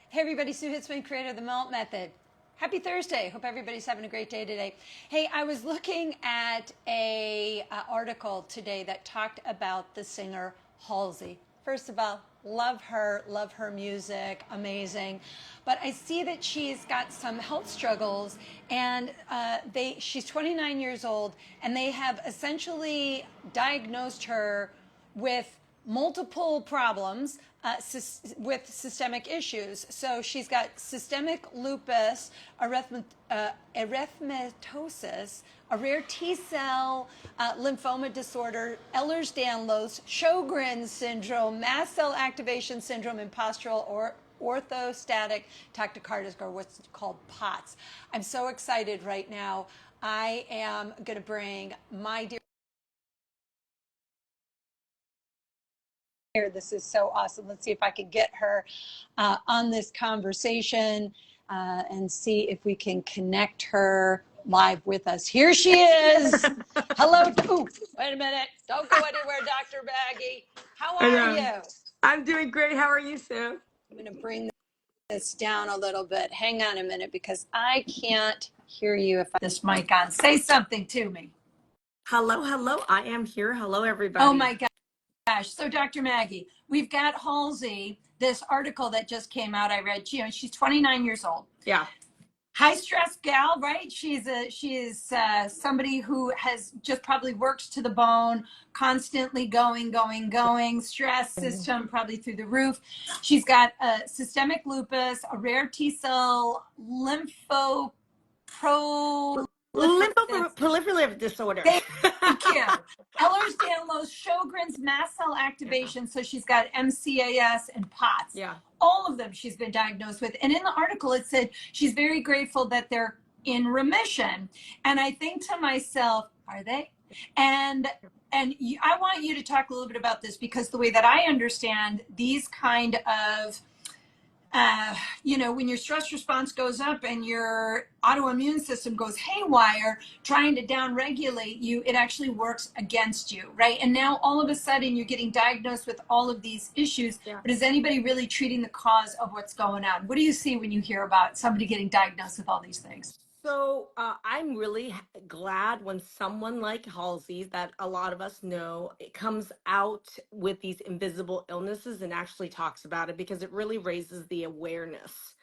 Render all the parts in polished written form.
Hey everybody, Sue Hitzman, creator of the Melt Method. Happy Thursday. Hope everybody's having a great day today. Hey, I was looking at a article today that talked about the singer Halsey. First of all, love her music, amazing. But I see that she's got some health struggles, and she's 29 years old, and they have essentially diagnosed her with multiple problems with systemic issues. So she's got systemic lupus, erythematosus, a rare T cell lymphoma disorder, Ehlers-Danlos, Sjogren syndrome, Mast Cell Activation Syndrome, and Postural or Orthostatic Tachycardia, or what's called POTS. I'm so excited right now. I am going to bring my dear. This is so awesome. Let's see if I can get her on this conversation and see if we can connect her live with us. Here she is. Hello. Ooh, wait a minute. Don't go anywhere, Dr. Maggie. How are you? I'm doing great. How are you, Sue? I'm going to bring this down a little bit. Hang on a minute because I can't hear you if I this mic on. Say something to me. Hello, hello. I am here. Hello, everybody. Oh my gosh. So Dr. Maggie, we've got Halsey, this article that just came out. I read, she's 29 years old. Yeah. High stress gal, right? She is somebody who has just probably works to the bone, constantly going, stress system probably through the roof. She's got a systemic lupus, a rare T cell Lymphoproliferative disorder. Thank you. Ehlers-Danlos, Sjogren's, Mast Cell Activation. So she's got MCAS and POTS. Yeah. All of them she's been diagnosed with. And in the article, it said she's very grateful that they're in remission. And I think to myself, are they? And I want you to talk a little bit about this, because the way that I understand these kind of when your stress response goes up and your autoimmune system goes haywire, trying to downregulate you, it actually works against you, right? And now all of a sudden you're getting diagnosed with all of these issues, but is anybody really treating the cause of what's going on? What do you see when you hear about somebody getting diagnosed with all these things? So I'm really glad when someone like Halsey, that a lot of us know, it comes out with these invisible illnesses and actually talks about it, because it really raises the awareness.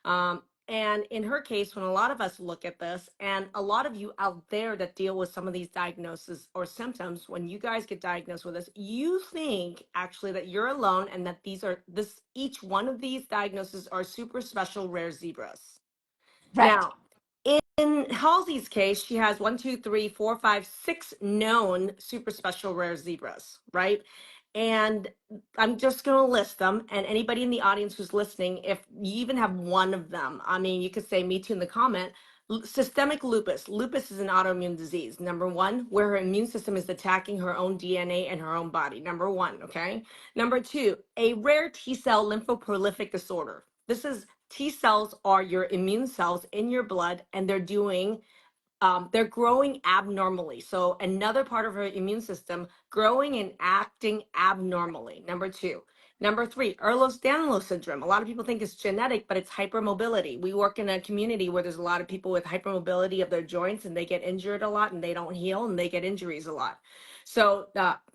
And in her case, when a lot of us look at this, and a lot of you out there that deal with some of these diagnoses or symptoms, when you guys get diagnosed with this, you think actually that you're alone, and that each one of these diagnoses are super special rare zebras. Right. Now, in Halsey's case, she has 6 known super special rare zebras, right? And I'm just going to list them. And anybody in the audience who's listening, if you even have one of them, I mean, you could say me too in the comment. Systemic lupus. Lupus is an autoimmune disease. Number one, where her immune system is attacking her own DNA and her own body. Number one, okay? Number two, a rare T cell lymphoproliferative disorder. This is T cells are your immune cells in your blood, and they're growing abnormally. So another part of her immune system growing and acting abnormally. Number two. Number three, Ehlers-Danlos Syndrome. A lot of people think it's genetic, but it's hypermobility. We work in a community where there's a lot of people with hypermobility of their joints, and they get injured a lot, and they don't heal, and they get injuries a lot. So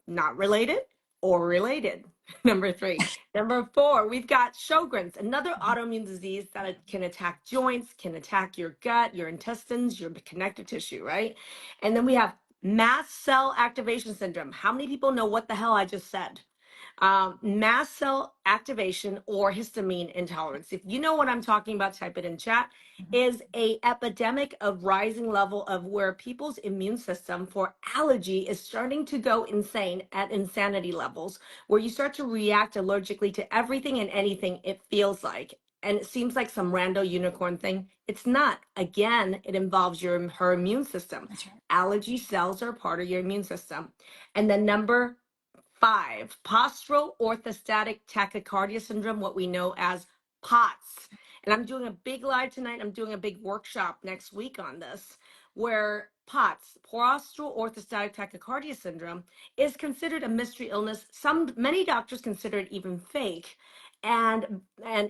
not related or related. Number three. Number four, we've got Sjogren's, another autoimmune disease that can attack joints, can attack your gut, your intestines, your connective tissue, right? And then we have Mast Cell Activation Syndrome. How many people know what the hell I just said? Mast cell activation or histamine intolerance. If you know what I'm talking about, type it in chat. Is a epidemic of rising level of where people's immune system for allergy is starting to go insane at insanity levels, where you start to react allergically to everything and anything, it feels like. And it seems like some rando unicorn thing. It's not. Again, it involves her immune system. That's right. Allergy cells are part of your immune system. And then number 5, postural orthostatic tachycardia syndrome, what we know as POTS. And I'm doing a big live tonight. I'm doing a big workshop next week on this, where POTS, postural orthostatic tachycardia syndrome, is considered a mystery illness. Many doctors consider it even fake. and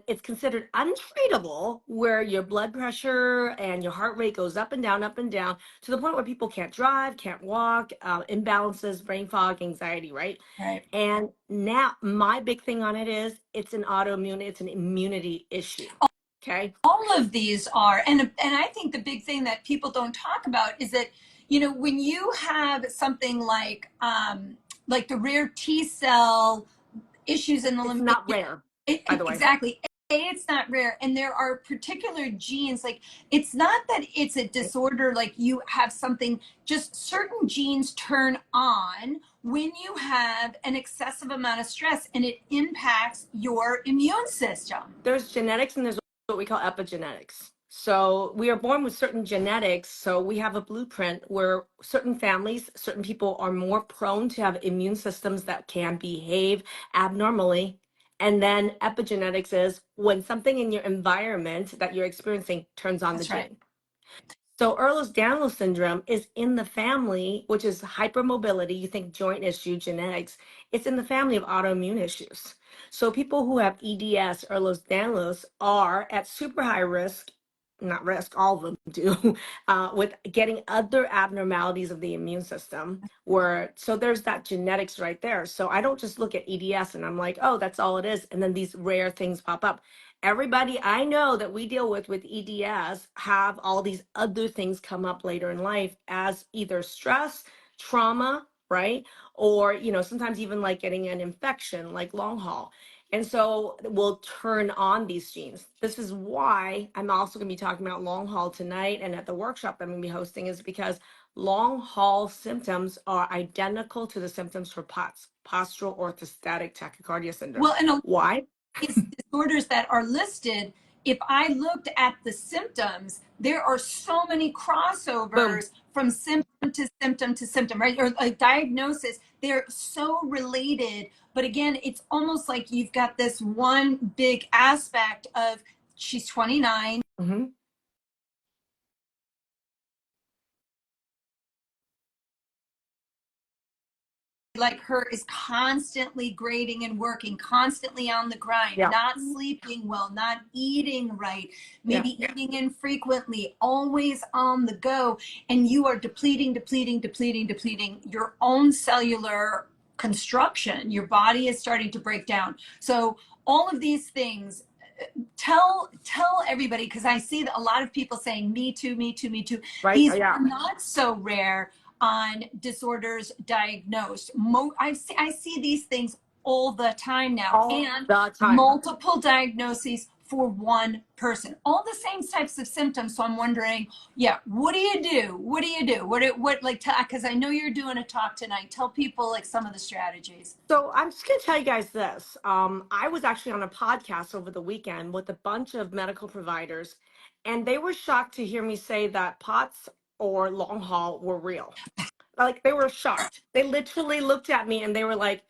it's considered untreatable, where your blood pressure and your heart rate goes up and down to the point where people can't drive, can't walk, imbalances, brain fog, anxiety, right? Right. And now my big thing on it is it's an autoimmune, it's an immunity issue. Okay. All of these are, and I think the big thing that people don't talk about is that, you know, when you have something like the rare T cell issues in the It's lymph, not rare, by the way. exactly. It's not rare, and there are particular genes. Like, it's not that it's a disorder. Like, you have something. Just certain genes turn on when you have an excessive amount of stress, and it impacts your immune system. There's genetics and there's what we call epigenetics. So we are born with certain genetics. So we have a blueprint where certain families, certain people are more prone to have immune systems that can behave abnormally. And then epigenetics is when something in your environment that you're experiencing turns on the That's right. gene. So Ehlers-Danlos syndrome is in the family, which is hypermobility. You think joint issue, genetics. It's in the family of autoimmune issues. So people who have EDS, Ehlers-Danlos, are at super high risk, not risk, all of them do, with getting other abnormalities of the immune system. So there's that genetics right there. So I don't just look at EDS and I'm like, oh, that's all it is. And then these rare things pop up. Everybody I know that we deal with EDS have all these other things come up later in life as either stress, trauma, right? Or, sometimes even like getting an infection, like long haul. And so we'll turn on these genes. This is why I'm also going to be talking about long haul tonight and at the workshop that I'm going to be hosting, is because long haul symptoms are identical to the symptoms for POTS, postural orthostatic tachycardia syndrome. Well, and Why? these disorders that are listed, if I looked at the symptoms, there are so many crossovers. Boom. From symptom to symptom to symptom, right? Or a diagnosis. They're so related. But again, it's almost like you've got this one big aspect of, she's 29. Mm-hmm. Like her is constantly grading and working, constantly on the grind, Yeah. not sleeping well, not eating right, Yeah. maybe eating infrequently, always on the go. And you are depleting your own cellular construction. Your body is starting to break down. So all of these things, tell everybody, because I see that a lot of people saying me too, me too, me too. Right. These Yeah. are not so rare on disorders diagnosed. I see these things all the time now, All and the time. multiple diagnoses for one person, all the same types of symptoms. So I'm wondering, yeah, what do you do? What do you do? What like, because I know you're doing a talk tonight. Tell people like some of the strategies. So I'm just going to tell you guys this. I was actually on a podcast over the weekend with a bunch of medical providers, and they were shocked to hear me say that POTS or long haul were real. Like, they were shocked. They literally looked at me and they were like,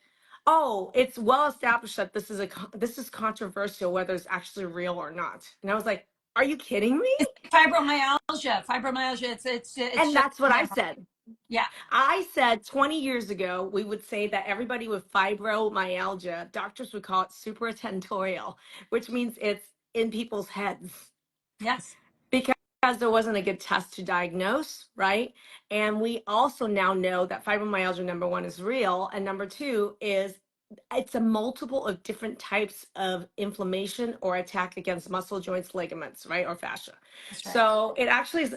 "Oh, it's well established that this is controversial whether it's actually real or not." And I was like, "Are you kidding me?" Fibromyalgia. It's And that's what I down. said. Yeah. I said 20 years ago, we would say that everybody with fibromyalgia, doctors would call it supratentorial, which means it's in people's heads. Yes. Because there wasn't a good test to diagnose, right? And we also now know that fibromyalgia, number one, is real. And number two is it's a multiple of different types of inflammation or attack against muscle, joints, ligaments, right? Or fascia. That's right. So it actually is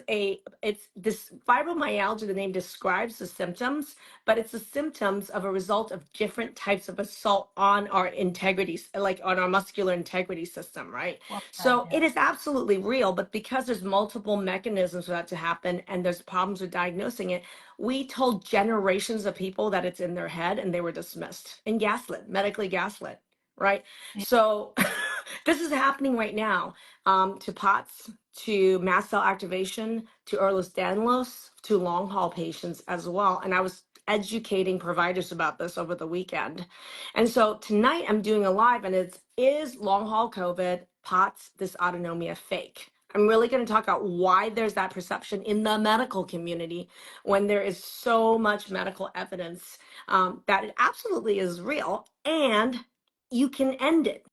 it's this fibromyalgia, the name describes the symptoms, but it's the symptoms of a result of different types of assault on our integrity, like on our muscular integrity system, right? Well, So yeah. it is absolutely real, but because there's multiple mechanisms for that to happen and there's problems with diagnosing it, we told generations of people that it's in their head and they were dismissed and gaslit, medically gaslit, right? So this is happening right now to POTS, to mast cell activation, to Ehlers-Danlos, to long haul patients as well. And I was educating providers about this over the weekend. And so tonight I'm doing a live, and is long haul COVID, POTS, dysautonomia fake? I'm really going to talk about why there's that perception in the medical community when there is so much medical evidence that it absolutely is real and you can end it.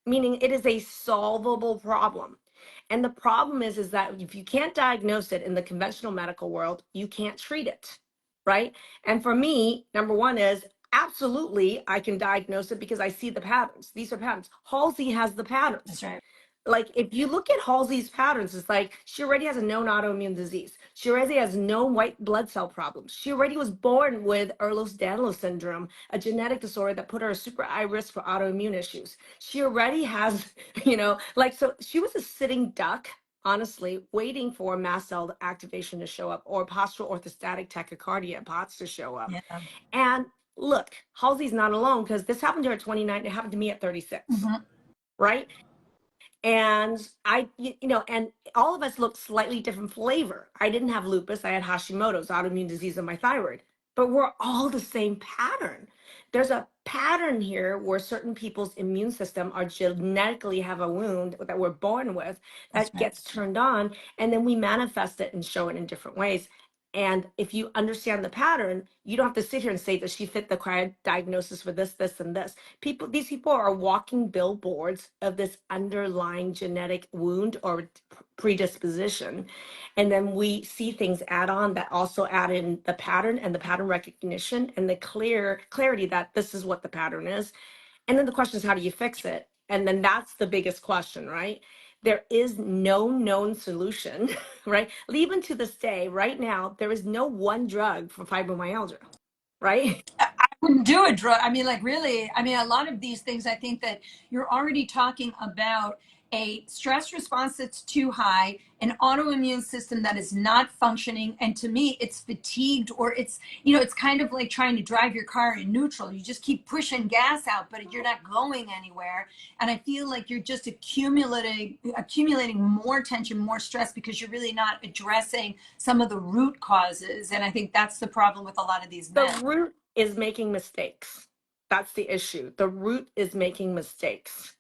meaning it is a solvable problem. And the problem is that if you can't diagnose it in the conventional medical world, you can't treat it, right? And for me, number one is absolutely I can diagnose it because I see the patterns. These are patterns. Halsey has the patterns. That's right. Like if you look at Halsey's patterns, it's like she already has a known autoimmune disease. She already has known white blood cell problems. She already was born with Ehlers-Danlos Syndrome, a genetic disorder that put her at super high risk for autoimmune issues. She already has, like, so she was a sitting duck, honestly, waiting for mast cell activation to show up or postural orthostatic tachycardia, POTS, to show up. Yeah. And look, Halsey's not alone because this happened to her at 29. It happened to me at 36, right? And and all of us look slightly different flavor. I didn't have lupus. I had Hashimoto's, autoimmune disease of my thyroid, but we're all the same pattern. There's a pattern here where certain people's immune system are genetically have a wound that we're born with that gets turned on, and then we manifest it and show it in different ways. And if you understand the pattern, you don't have to sit here and say that she fit the diagnosis for this, this, and this. These people are walking billboards of this underlying genetic wound or predisposition. And then we see things add on that also add in the pattern and the pattern recognition and the clarity that this is what the pattern is. And then the question is, how do you fix it? And then that's the biggest question, right? There is no known solution, right? Even to this day, right now, there is no one drug for fibromyalgia, right? I wouldn't do a drug. I mean, like, really, I mean, a lot of these things, I think that you're already talking about a stress response that's too high, an autoimmune system that is not functioning. And to me, it's fatigued, or it's kind of like trying to drive your car in neutral. You just keep pushing gas out, but you're not going anywhere. And I feel like you're just accumulating more tension, more stress, because you're really not addressing some of the root causes. And I think that's the problem with a lot of these men. The root is making mistakes. That's the issue. The root is making mistakes.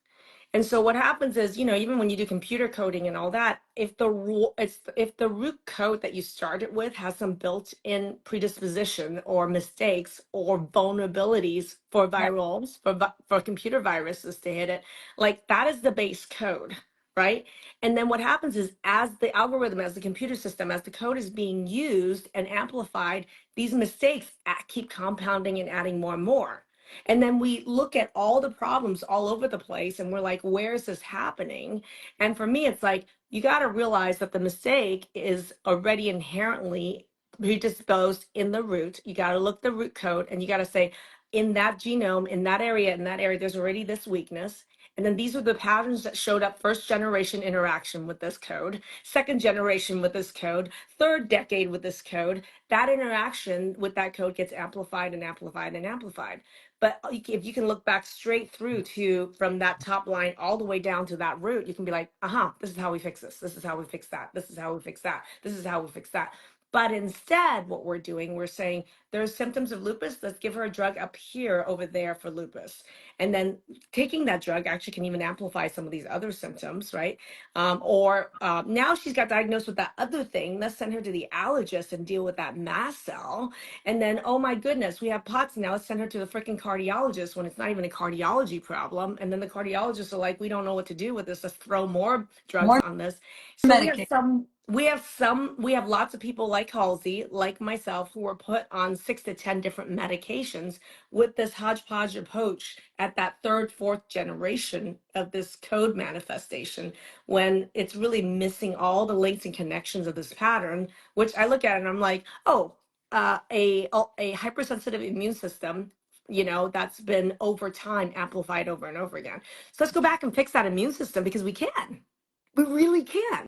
And so what happens is, even when you do computer coding and all that, if the root code that you started with has some built-in predisposition or mistakes or vulnerabilities for virals, for computer viruses to hit it, like that is the base code, right? And then what happens is, as the algorithm, as the computer system, as the code is being used and amplified, these mistakes keep compounding and adding more and more. And then we look at all the problems all over the place and we're like, where is this happening? And for me, it's like, you got to realize that the mistake is already inherently predisposed in the root. You got to look the root code and you got to say, in that genome, in that area, there's already this weakness. And then these are the patterns that showed up first generation interaction with this code, second generation with this code, third decade with this code. That interaction with that code gets amplified and amplified and amplified. But if you can look back straight through to from that top line all the way down to that root, you can be like, this is how we fix this. This is how we fix that. This is how we fix that. This is how we fix that. But instead, what we're doing, we're saying there's symptoms of lupus. Let's give her a drug up here over there for lupus. And then taking that drug actually can even amplify some of these other symptoms, right? Or now she's got diagnosed with that other thing. Let's send her to the allergist and deal with that mast cell. And then, oh my goodness, we have POTS now. Let's send her to the freaking cardiologist when it's not even a cardiology problem. And then the cardiologists are like, we don't know what to do with this. Let's throw more drugs on this. So we have lots of people like Halsey, like myself, who were put on 6 to 10 different medications with this hodgepodge approach at that third, fourth generation of this code manifestation, when it's really missing all the links and connections of this pattern, which I look at and I'm like, a hypersensitive immune system, that's been over time amplified over and over again. So let's go back and fix that immune system, because we can. We really can.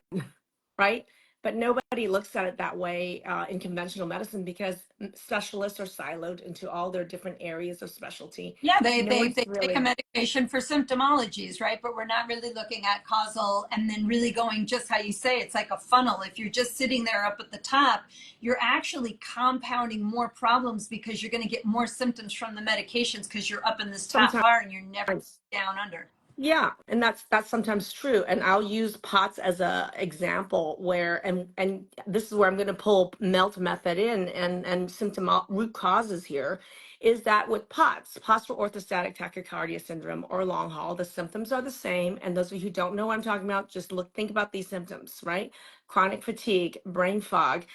Right? But nobody looks at it that way in conventional medicine, because specialists are siloed into all their different areas of specialty. Yeah, they take a medication for symptomologies, right? But we're not really looking at causal, and then really going just how you say, it's like a funnel. If you're just sitting there up at the top, you're actually compounding more problems, because you're going to get more symptoms from the medications because you're up in this top bar and you're never down under. Yeah, and that's sometimes true. And I'll use POTS as a example where, and this is where I'm going to pull MELT method in and symptom root causes here, is that with POTS, postural orthostatic tachycardia syndrome or long haul, the symptoms are the same. And those of you who don't know what I'm talking about, just think about these symptoms, right? Chronic fatigue, brain fog,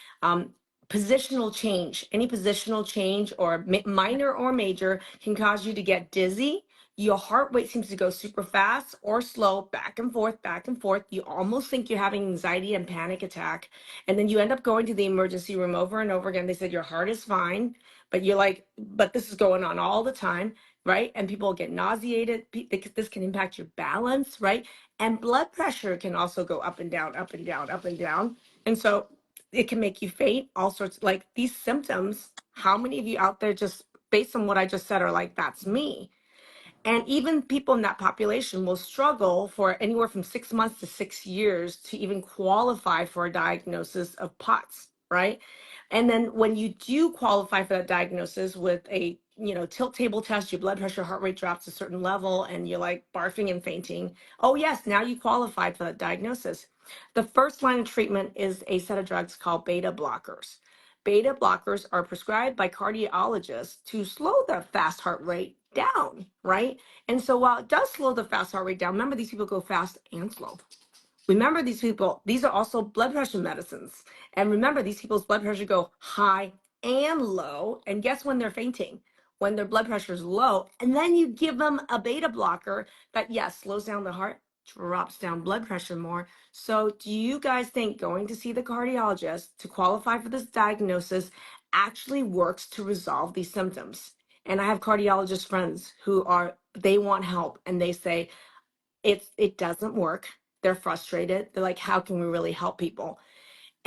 positional change. Any positional change or minor or major can cause you to get dizzy. Your heart rate seems to go super fast or slow, back and forth, back and forth. You almost think you're having anxiety and panic attack. And then you end up going to the emergency room over and over again. They said your heart is fine, but you're like, but this is going on all the time, right? And people get nauseated. This can impact your balance, right? And blood pressure can also go up and down, up and down, up and down. And so it can make you faint, all sorts, like these symptoms. How many of you out there, just based on what I just said, are like, that's me? And even people in that population will struggle for anywhere from 6 months to 6 years to even qualify for a diagnosis of POTS, right? And then when you do qualify for that diagnosis with a tilt table test, your blood pressure, heart rate drops a certain level, and you're like barfing and fainting. Oh yes, now you qualified for that diagnosis. The first line of treatment is a set of drugs called beta blockers. Beta blockers are prescribed by cardiologists to slow the fast heart rate down, right? And so while it does slow the fast heart rate down, remember these people go fast and slow. Remember these people, these are also blood pressure medicines. And remember these people's blood pressure go high and low. And guess when they're fainting? When their blood pressure is low. And then you give them a beta blocker that, yes, slows down the heart, drops down blood pressure more. So do you guys think going to see the cardiologist to qualify for this diagnosis actually works to resolve these symptoms? And I have cardiologist friends they want help and they say, it doesn't work. They're frustrated. They're like, how can we really help people?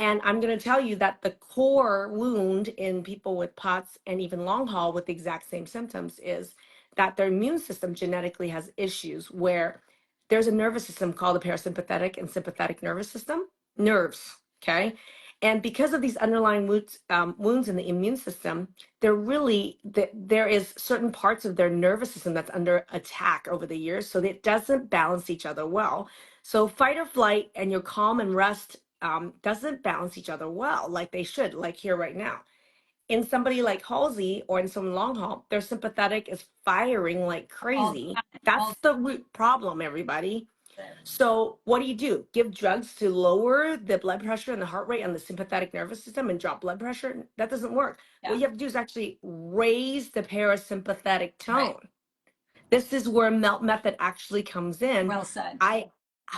And I'm going to tell you that the core wound in people with POTS and even long haul with the exact same symptoms is that their immune system genetically has issues where there's a nervous system called the parasympathetic and sympathetic nervous system, nerves, okay? And because of these underlying wounds in the immune system, there is certain parts of their nervous system that's under attack over the years, so it doesn't balance each other well. So fight or flight and your calm and rest doesn't balance each other well like they should, like here right now. In somebody like Halsey or in some long haul, their sympathetic is firing like crazy. That's the root problem, everybody. So what do? Give drugs to lower the blood pressure and the heart rate on the sympathetic nervous system and drop blood pressure? That doesn't work. Yeah. What you have to do is actually raise the parasympathetic tone. Right. This is where MELT method actually comes in. Well said. I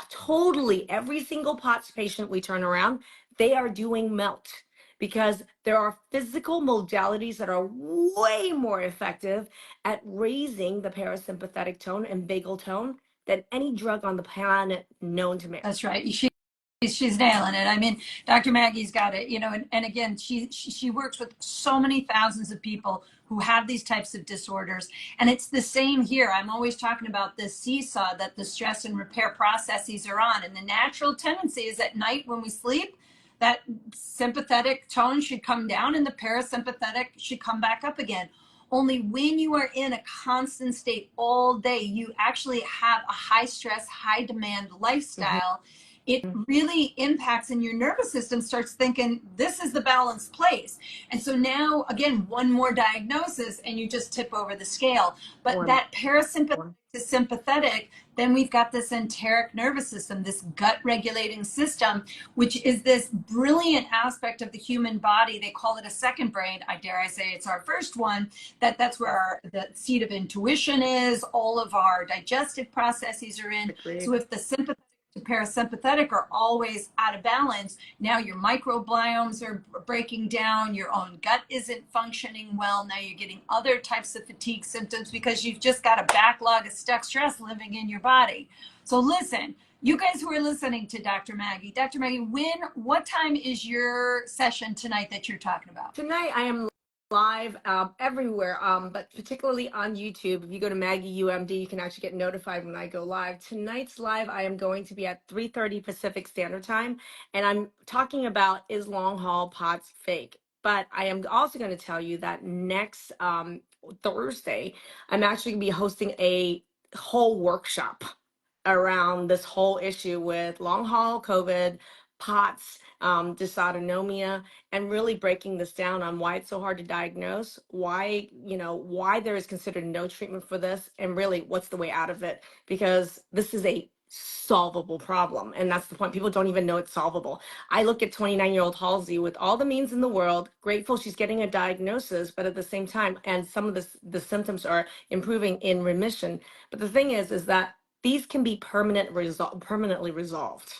totally, every single POTS patient we turn around, they are doing MELT because there are physical modalities that are way more effective at raising the parasympathetic tone and vagal tone than any drug on the planet known to man. That's right. She's nailing it. I mean, Dr. Maggie's got it, and again, she works with so many thousands of people who have these types of disorders. And it's the same here. I'm always talking about this seesaw that the stress and repair processes are on. And the natural tendency is at night when we sleep, that sympathetic tone should come down and the parasympathetic should come back up again. Only when you are in a constant state all day, you actually have a high stress, high demand lifestyle. It really impacts, and your nervous system starts thinking, this is the balanced place. And so now, again, one more diagnosis and you just tip over the scale. But that parasympathetic to sympathetic, then we've got this enteric nervous system, this gut regulating system, which is this brilliant aspect of the human body. They call it a second brain. I dare I say it's our first one. That's where the seat of intuition is. All of our digestive processes are in. Agreed. So if the sympathetic to parasympathetic are always out of balance, now your microbiomes are breaking down, your own gut isn't functioning well, now you're getting other types of fatigue symptoms because you've just got a backlog of stuck stress living in your body. So listen, you guys who are listening to Dr. Maggie, what time is your session tonight that you're talking about? Tonight I am live everywhere, but particularly on YouTube. If you go to Maggie Yu MD, you can actually get notified when I go live. Tonight's live, I am going to be at 3:30 Pacific Standard Time, and I'm talking about, is long haul POTS fake? But I am also going to tell you that next Thursday, I'm actually going to be hosting a whole workshop around this whole issue with long haul COVID, POTS, dysautonomia, and really breaking this down on why it's so hard to diagnose, why, why there is considered no treatment for this, and really what's the way out of it, because this is a solvable problem. And that's the point. People don't even know it's solvable. I look at 29-year-old Halsey with all the means in the world, grateful she's getting a diagnosis, but at the same time, and some of the symptoms are improving in remission. But the thing is that these can be permanently resolved,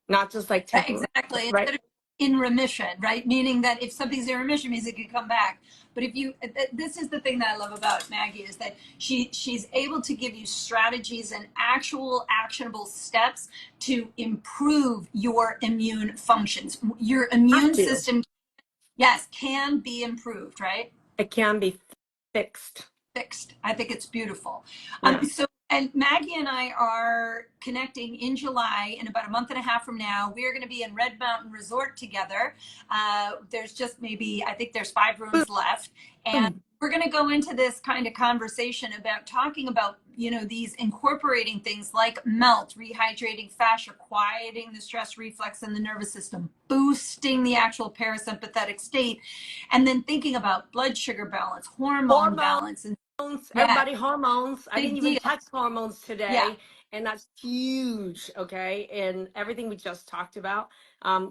not just like temporary, Exactly. right? Instead of in remission, right? Meaning that if something's in remission, means it can come back. But if you, this is the thing that I love about Maggie, is that she's able to give you strategies and actual actionable steps to improve your immune functions. Your Have immune to. system, yes, can be improved, right? It can be fixed. Fixed. I think it's beautiful. Yeah. And Maggie and I are connecting in July, in about a month and a half from now. We are going to be in Red Mountain Resort together. There's just maybe, I think there's 5 rooms left. And we're going to go into this kind of conversation about talking about, these incorporating things like melt, rehydrating fascia, quieting the stress reflex in the nervous system, boosting the actual parasympathetic state, and then thinking about blood sugar balance, hormone balance, and yeah, Everybody, hormones. I didn't big even deal. touch hormones Yeah. today, and that's huge. Okay, and everything we just talked about.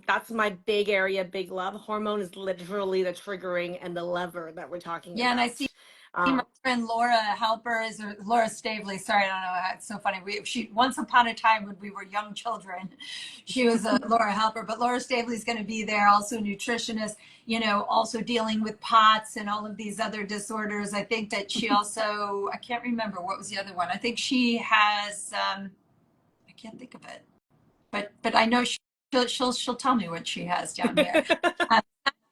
That's my big area, big love. Hormone is literally the triggering and the lever that we're talking Yeah. And I about. see my Um, friend Laura Halpers, or Laura Stavely. Sorry, I don't know. It's so funny. She once upon a time when we were young children, she was a Laura Halper, but Laura Stavely is going to be there. Also a nutritionist, also dealing with POTS and all of these other disorders. I think that she also, I can't remember what was the other one. I think she has, I can't think of it, but I know she'll tell me what she has down there.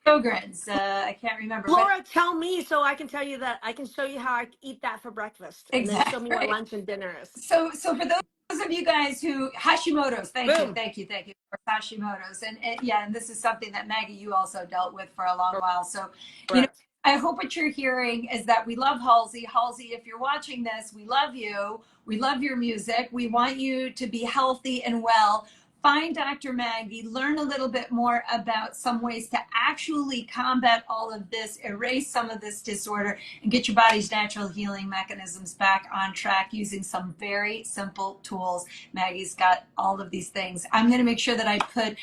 Sjogren's, I can't remember, but Laura, tell me so I can tell you that I can show you how I eat that for breakfast, and then show me what exactly. lunch and dinner is. So for those of you guys who Hashimoto's, Boom. thank you for Hashimoto's, and yeah, and this is something that Maggie, you also dealt with for a long while. So, Correct. I hope what you're hearing is that we love Halsey. Halsey, if you're watching this, we love you. We love your music. We want you to be healthy and well. Find Dr. Maggie, learn a little bit more about some ways to actually combat all of this, erase some of this disorder, and get your body's natural healing mechanisms back on track using some very simple tools. Maggie's got all of these things. I'm going to make sure that I put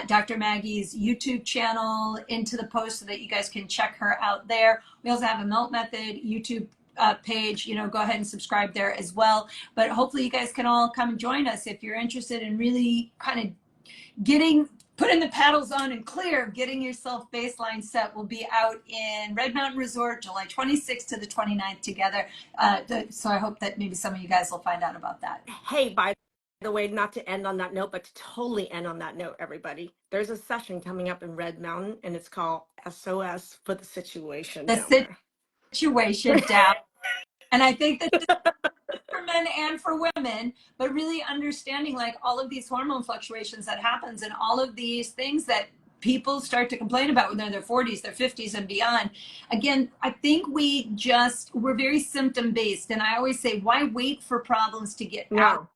Dr. Maggie's YouTube channel into the post so that you guys can check her out there. We also have a Melt Method YouTube page. Go ahead and subscribe there as well. But hopefully you guys can all come and join us if you're interested in really kind of putting the paddles on and clear, getting yourself baseline set. We'll be out in Red Mountain Resort July 26th to the 29th together. So I hope that maybe some of you guys will find out about that. Hey, by the way, not to end on that note, but to totally end on that note, everybody, there's a session coming up in Red Mountain, and it's called SOS for the situation down The there. situation down. And I think that for men and for women, but really understanding like all of these hormone fluctuations that happens and all of these things that people start to complain about when they're in their 40s, their 50s and beyond. Again, I think we're very symptom based. And I always say, why wait for problems to get out? No.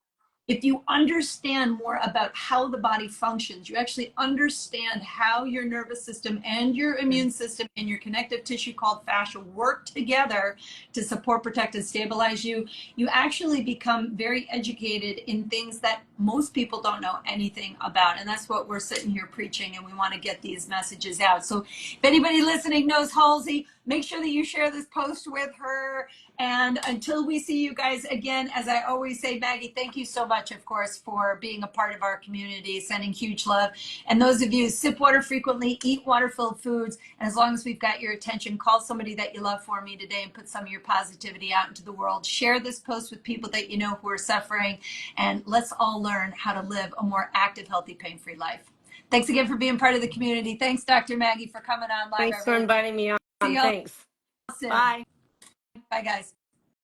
If you understand more about how the body functions, you actually understand how your nervous system and your immune system and your connective tissue called fascia work together to support, protect, and stabilize you. You actually become very educated in things that most people don't know anything about. And that's what we're sitting here preaching, and we want to get these messages out. So if anybody listening knows Halsey, make sure that you share this post with her. And until we see you guys again, as I always say, Maggie, thank you so much, of course, for being a part of our community, sending huge love. And those of you, sip water frequently, eat water-filled foods. And as long as we've got your attention, call somebody that you love for me today and put some of your positivity out into the world. Share this post with people that you know who are suffering. And let's all learn how to live a more active, healthy, pain-free life. Thanks again for being part of the community. Thanks, Dr. Maggie, for coming on live. Thanks for inviting me on. See y'all Thanks. soon. Bye. Bye, guys.